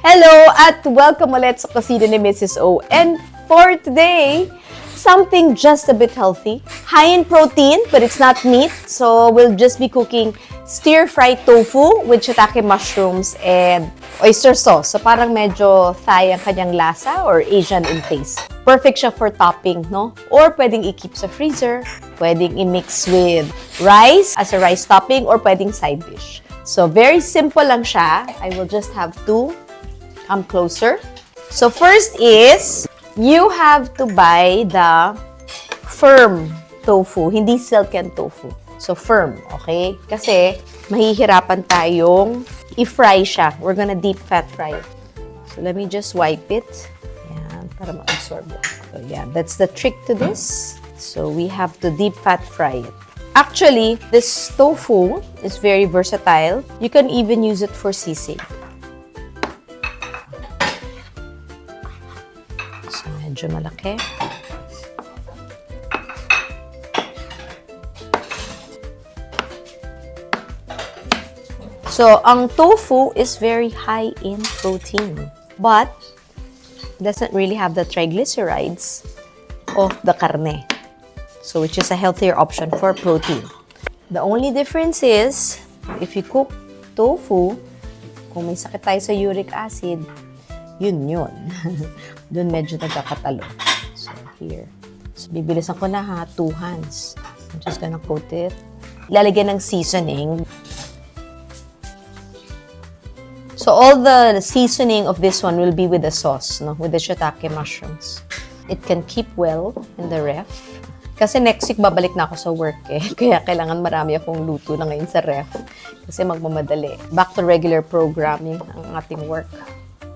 Hello at welcome ulit sa kusina ni Mrs. O. And for today, something just a bit healthy. High in protein, but it's not meat. So we'll just be cooking stir-fried tofu with shiitake mushrooms and oyster sauce. So parang medyo Thai ang kanyang lasa or Asian in taste. Perfect siya for topping, no? Or pwedeng i-keep sa freezer. Pwedeng i-mix with rice as a rice topping or pwedeng side dish. So very simple lang siya. I will just have to come closer. So first is, you have to buy the firm tofu, hindi silken tofu. So firm, okay? Kasi mahihirapan tayong i-fry siya. We're gonna deep fat fry it. So let me just wipe it. Yan, para ma-absorb it. So yeah, that's the trick to this. So we have to deep fat fry it. Actually, this tofu is very versatile. You can even use it for sisig. So, medyo malaki. So, ang tofu is very high in protein, but doesn't really have the triglycerides of the carne. So, which is a healthier option for protein. The only difference is, if you cook tofu, kung may sakit tayo sa uric acid, yun. Doon medyo nagkakatalo. So, here. So, bibilisan ko na ha, 2 hands. I'm just gonna coat it. Lalagyan ng seasoning. So, all the seasoning of this one will be with the sauce, no? With the shiitake mushrooms. It can keep well in the ref. Kasi next week, babalik na ako sa work eh. Kaya kailangan marami akong luto na ngayon sa ref. Kasi magmamadali. Back to regular programming ang ating work.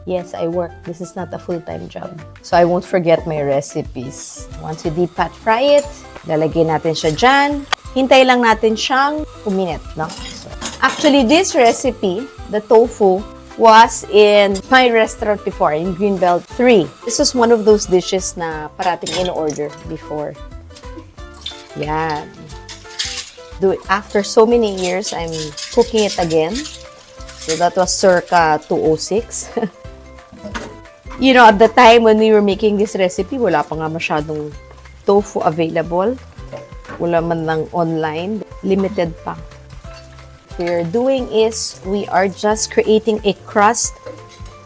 Yes, I work. This is not a full-time job. So, I won't forget my recipes. Once you deep fat fry it, lalagyan natin siya dyan. Hintay lang natin siyang uminit, no? So, actually, this recipe, the tofu, was in my restaurant before, in Greenbelt 3. This is one of those dishes na parating in-order before. Yan. After so many years, I'm cooking it again. So, that was circa 206. You know, at the time when we were making this recipe, wala pa nga masyadong tofu available. Wala man lang online. Limited pa. What we're doing is, we are just creating a crust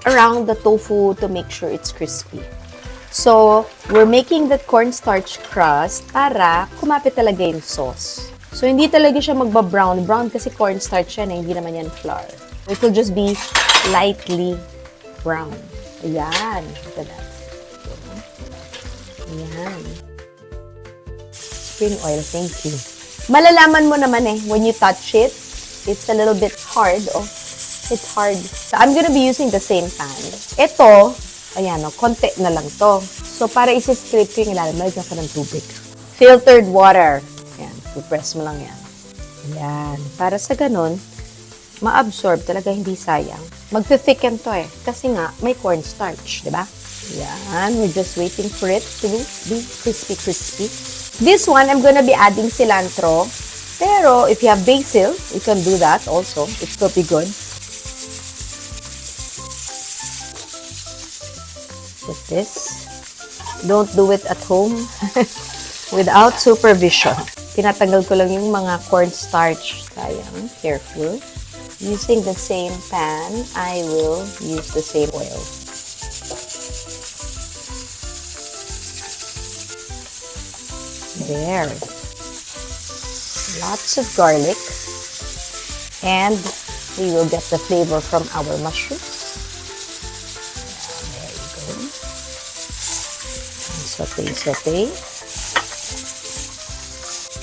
around the tofu to make sure it's crispy. So, we're making that cornstarch crust para kumapit talaga yung sauce. So, hindi talaga siya magba-brown. Brown kasi cornstarch yan, hindi naman yan flour. It will just be lightly brown. Ayan. Look at that. Ayan. Spring oil, thank you. Malalaman mo naman eh, when you touch it, it's a little bit hard. Oh, it's hard. So, I'm gonna be using the same pan. Ito, ayan o, konti na lang to. So, para isi-scrape ko yung ilalim, malagyan ko ng tubig. Filtered water. Ayan, press mo lang yan. Ayan. Para sa ganun, ma-absorb talaga, hindi sayang. Magti-thicken to eh. Kasi nga, may cornstarch, di ba? Yan. We're just waiting for it to be crispy. This one, I'm gonna be adding cilantro. Pero, if you have basil, you can do that also. It will be good. Like this. Don't do it at home without supervision. Tinatanggal ko lang yung mga cornstarch. Sayang. Careful. Using the same pan, I will use the same oil. There. Lots of garlic. And we will get the flavor from our mushrooms. There you go. And saute.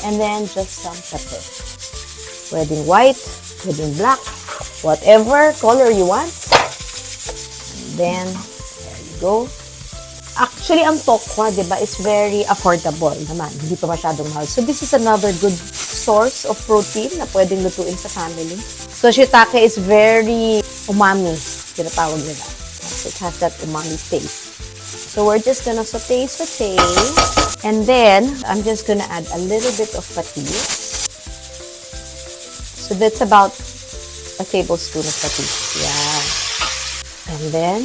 And then just some pepper. Pwedeng white, pwedeng black, whatever color you want. And then, there you go. Actually, ang tokwa, di ba, is very affordable naman. Hindi pa masyadong mahal. So, this is another good source of protein na pwedeng lutuin sa family. So, shiitake is very umami, tinatawag nila. So, it has that umami taste. So, we're just gonna saute. And then, I'm just gonna add a little bit of patis. So, that's about a tablespoon of patis. Yeah. And then,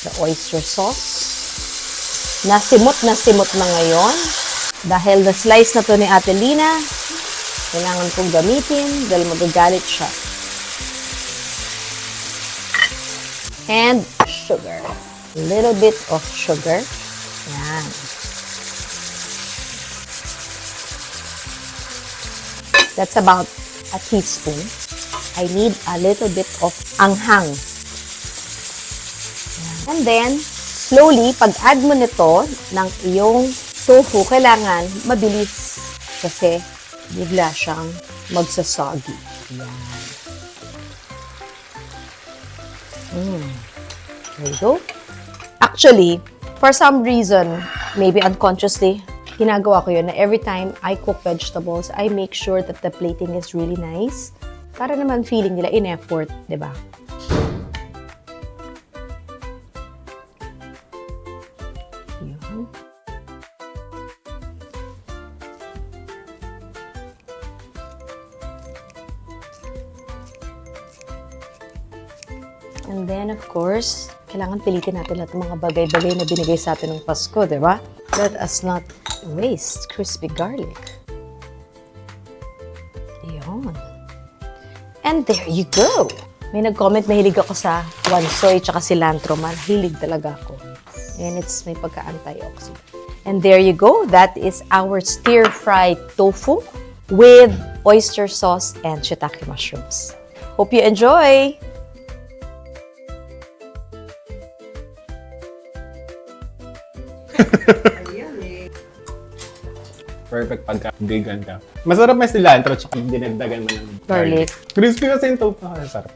the oyster sauce. Nasimot na ngayon. Dahil na-slice na to ni Ate Lina, kailangan kong gamitin dahil magagalit siya. And sugar. A little bit of sugar. Yan. That's about a teaspoon. I need a little bit of anghang. And then, slowly, pag-add mo nito ng iyong tofu, kailangan mabilis kasi bigla siyang magsasagi. Yan. There you go. Actually, for some reason, maybe unconsciously, ginagawa ko yun na every time I cook vegetables, I make sure that the plating is really nice. Para naman feeling nila in effort, di ba? Yun. And then, of course, kailangan pilitin natin lahat ng mga bagay-bagay na binigay sa atin ng Pasko, di ba? Let us not waste crispy garlic. Yun. And there you go! May nag-comment, mahilig ako sa wansoy tsaka cilantro. Mahilig talaga ako. And it's may pagka-antioxidant. And there you go. That is our stir-fried tofu with oyster sauce and shiitake mushrooms. Hope you enjoy! Perfect pagka vegan ka. Masarap may cilantro tsaka dinagdagan mo ng Garlic. Crispy kasi yung tofu. Sarap.